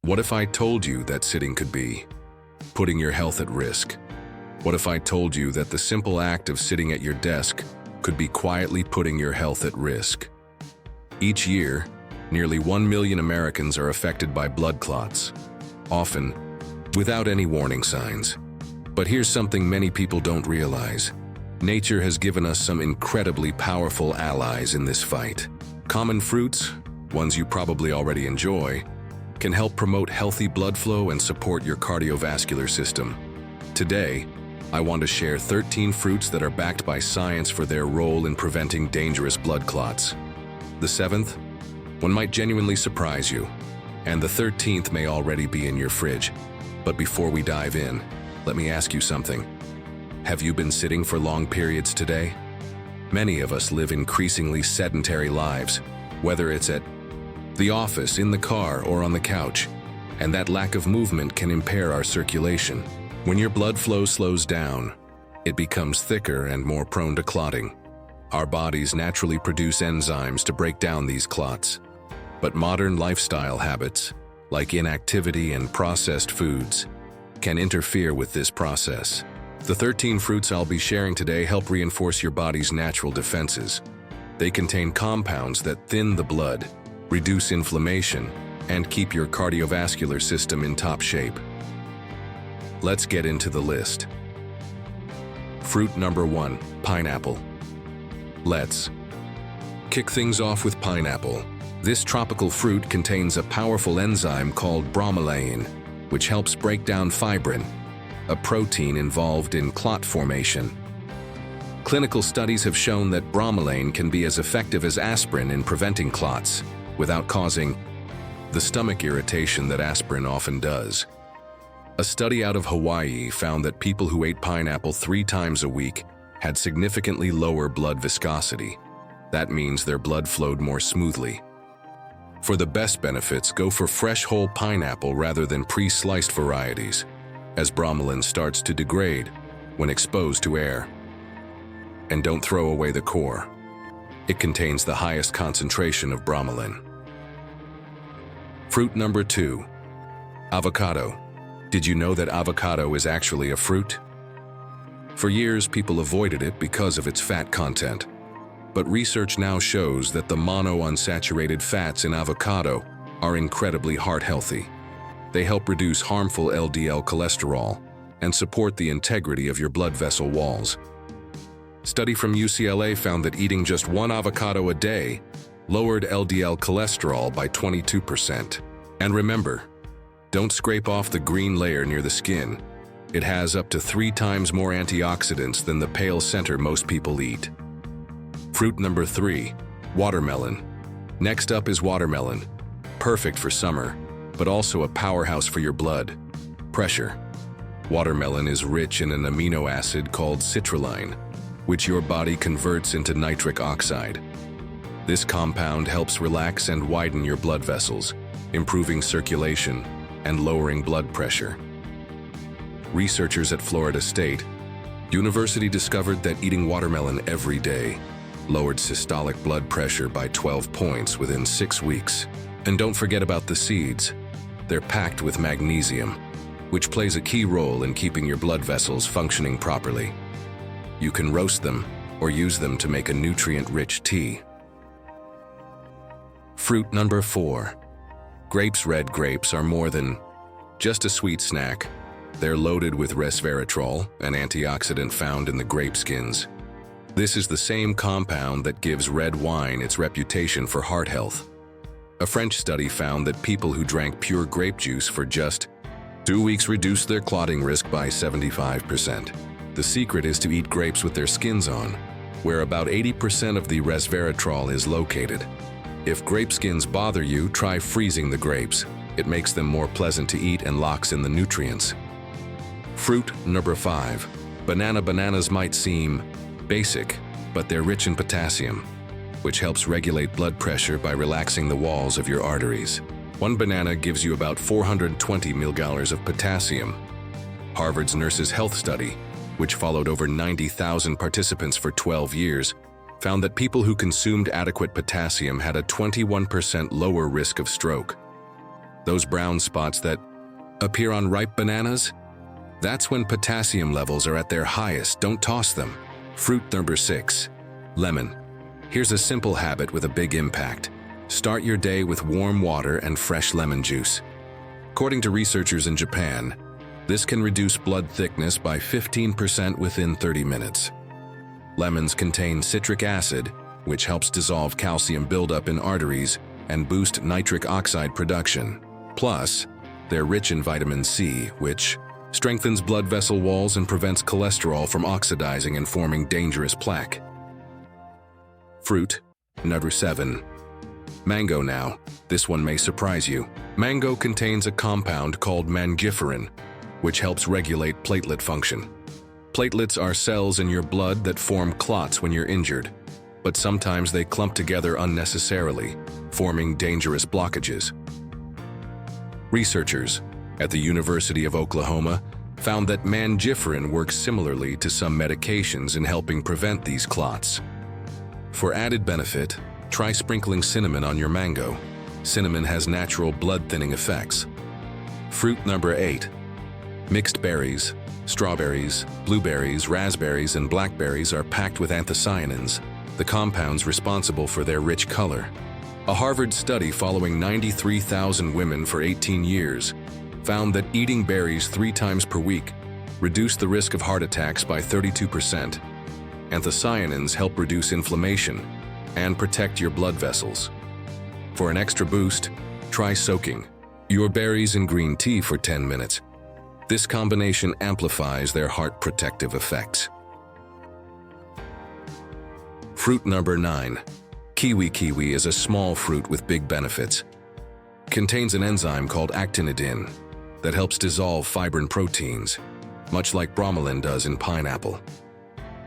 What if I told you that sitting could be putting your health at risk? What if I told you that the simple act of sitting at your desk could be quietly putting your health at risk? Each year, nearly 1 million Americans are affected by blood clots, often without any warning signs. But here's something many people don't realize. Nature has given us some incredibly powerful allies in this fight. Common fruits, ones you probably already enjoy, can help promote healthy blood flow and support your cardiovascular system. Today, I want to share 13 fruits that are backed by science for their role in preventing dangerous blood clots. The 7th one might genuinely surprise you, and the 13th may already be in your fridge. But before we dive in, let me ask you something. Have you been sitting for long periods today? Many of us live increasingly sedentary lives, whether it's at the office, in the car, or on the couch, and that lack of movement can impair our circulation. When your blood flow slows down, it becomes thicker and more prone to clotting. Our bodies naturally produce enzymes to break down these clots, but modern lifestyle habits, like inactivity and processed foods, can interfere with this process. The 13 fruits I'll be sharing today help reinforce your body's natural defenses. They contain compounds that thin the blood, reduce inflammation, and keep your cardiovascular system in top shape. Let's get into the list. Fruit number 1, pineapple. Let's kick things off with pineapple. This tropical fruit contains a powerful enzyme called bromelain, which helps break down fibrin, a protein involved in clot formation. Clinical studies have shown that bromelain can be as effective as aspirin in preventing clots, without causing the stomach irritation that aspirin often does. A study out of Hawaii found that people who ate pineapple 3 times a week had significantly lower blood viscosity. That means their blood flowed more smoothly. For the best benefits, go for fresh whole pineapple rather than pre-sliced varieties, as bromelain starts to degrade when exposed to air. And don't throw away the core. It contains the highest concentration of bromelain. Fruit number 2, avocado. Did you know that avocado is actually a fruit? For years, people avoided it because of its fat content. But research now shows that the monounsaturated fats in avocado are incredibly heart-healthy. They help reduce harmful LDL cholesterol and support the integrity of your blood vessel walls. Study from UCLA found that eating just 1 avocado a day lowered LDL cholesterol by 22%. And remember, don't scrape off the green layer near the skin. It has up to 3 times more antioxidants than the pale center most people eat. Fruit number 3, watermelon. Next up is watermelon. Perfect for summer, but also a powerhouse for your blood pressure. Watermelon is rich in an amino acid called citrulline, which your body converts into nitric oxide. This compound helps relax and widen your blood vessels, improving circulation and lowering blood pressure. Researchers at Florida State University discovered that eating watermelon every day lowered systolic blood pressure by 12 points within 6 weeks. And don't forget about the seeds. They're packed with magnesium, which plays a key role in keeping your blood vessels functioning properly. You can roast them or use them to make a nutrient-rich tea. Fruit number 4, grapes. Red grapes are more than just a sweet snack. They're loaded with resveratrol, an antioxidant found in the grape skins. This is the same compound that gives red wine its reputation for heart health. A French study found that people who drank pure grape juice for just 2 weeks reduced their clotting risk by 75%. The secret is to eat grapes with their skins on, where about 80% of the resveratrol is located. If grape skins bother you, try freezing the grapes. It makes them more pleasant to eat and locks in the nutrients. Fruit number 5, banana. Bananas might seem basic, but they're rich in potassium, which helps regulate blood pressure by relaxing the walls of your arteries. 1 banana gives you about 420 milligrams of potassium. Harvard's Nurses' Health Study, which followed over 90,000 participants for 12 years, found that people who consumed adequate potassium had a 21% lower risk of stroke. Those brown spots that appear on ripe bananas? That's when potassium levels are at their highest. Don't toss them. Fruit number 6, lemon. Here's a simple habit with a big impact. Start your day with warm water and fresh lemon juice. According to researchers in Japan, this can reduce blood thickness by 15% within 30 minutes. Lemons contain citric acid, which helps dissolve calcium buildup in arteries and boost nitric oxide production. Plus, they're rich in vitamin C, which strengthens blood vessel walls and prevents cholesterol from oxidizing and forming dangerous plaque. Fruit number 7, mango. Now, this one may surprise you. Mango contains a compound called mangiferin, which helps regulate platelet function. Platelets are cells in your blood that form clots when you're injured, but sometimes they clump together unnecessarily, forming dangerous blockages. Researchers at the University of Oklahoma found that mangiferin works similarly to some medications in helping prevent these clots. For added benefit, try sprinkling cinnamon on your mango. Cinnamon has natural blood-thinning effects. Fruit number 8, mixed berries. Strawberries, blueberries, raspberries, and blackberries are packed with anthocyanins, the compounds responsible for their rich color. A Harvard study following 93,000 women for 18 years found that eating berries 3 times per week reduced the risk of heart attacks by 32%. Anthocyanins help reduce inflammation and protect your blood vessels. For an extra boost, try soaking your berries in green tea for 10 minutes. This combination amplifies their heart protective effects. Fruit number 9, kiwi. Kiwi is a small fruit with big benefits. It contains an enzyme called actinidin that helps dissolve fibrin proteins, much like bromelain does in pineapple.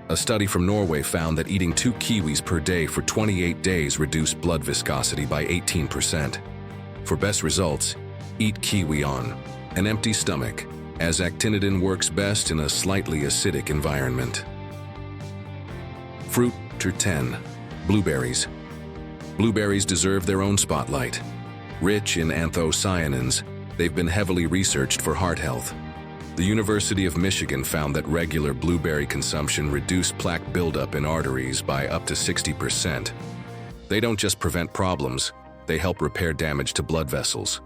A study from Norway found that eating 2 kiwis per day for 28 days reduced blood viscosity by 18%. For best results, eat kiwi on an empty stomach, as actinidin works best in a slightly acidic environment. Fruit number 10, blueberries. Blueberries deserve their own spotlight. Rich in anthocyanins, they've been heavily researched for heart health. The University of Michigan found that regular blueberry consumption reduced plaque buildup in arteries by up to 60%. They don't just prevent problems, they help repair damage to blood vessels.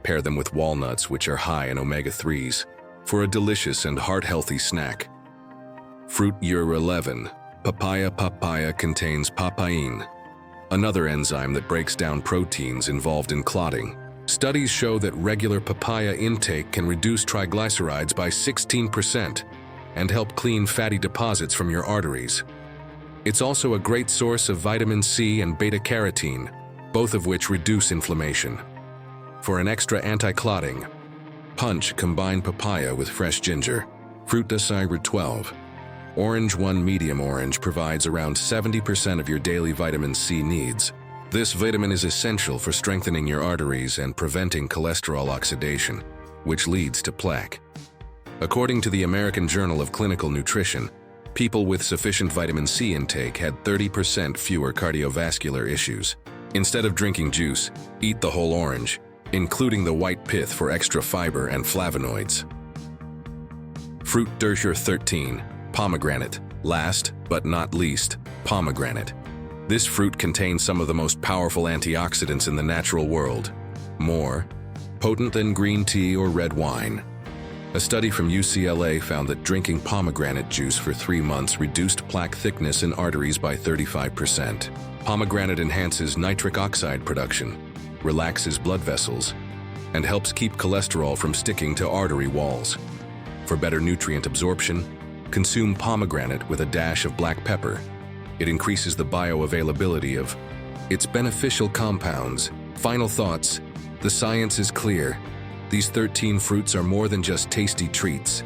Pair them with walnuts, which are high in omega-3s, for a delicious and heart-healthy snack. Fruit number 11, papaya. Papaya contains papain, another enzyme that breaks down proteins involved in clotting. Studies show that regular papaya intake can reduce triglycerides by 16% and help clean fatty deposits from your arteries. It's also a great source of vitamin C and beta-carotene, both of which reduce inflammation. For an extra anti-clotting punch, combine papaya with fresh ginger. Fruit number 12, orange. 1 medium orange provides around 70% of your daily vitamin C needs. This vitamin is essential for strengthening your arteries and preventing cholesterol oxidation, which leads to plaque. According to the American Journal of Clinical Nutrition, people with sufficient vitamin C intake had 30% fewer cardiovascular issues. Instead of drinking juice, eat the whole orange, including the white pith for extra fiber and flavonoids. Fruit number 13, pomegranate. Last but not least, pomegranate. This fruit contains some of the most powerful antioxidants in the natural world, more potent than green tea or red wine. A study from UCLA found that drinking pomegranate juice for 3 months reduced plaque thickness in arteries by 35%. Pomegranate enhances nitric oxide production, relaxes blood vessels, and helps keep cholesterol from sticking to artery walls. For better nutrient absorption, consume pomegranate with a dash of black pepper. It increases the bioavailability of its beneficial compounds. Final thoughts: the science is clear. These 13 fruits are more than just tasty treats.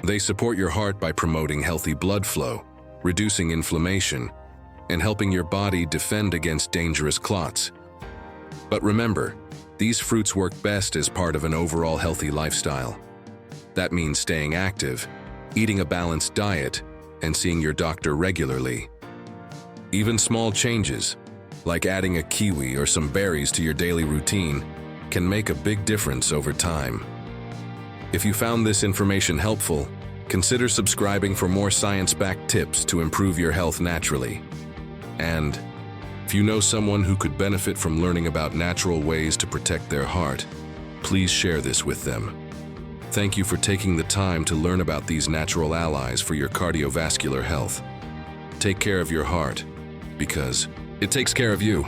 They support your heart by promoting healthy blood flow, reducing inflammation, and helping your body defend against dangerous clots. But remember, these fruits work best as part of an overall healthy lifestyle. That means staying active, eating a balanced diet, and seeing your doctor regularly. Even small changes, like adding a kiwi or some berries to your daily routine, can make a big difference over time. If you found this information helpful, consider subscribing for more science-backed tips to improve your health naturally. And if you know someone who could benefit from learning about natural ways to protect their heart, please share this with them. Thank you for taking the time to learn about these natural allies for your cardiovascular health. Take care of your heart, because it takes care of you.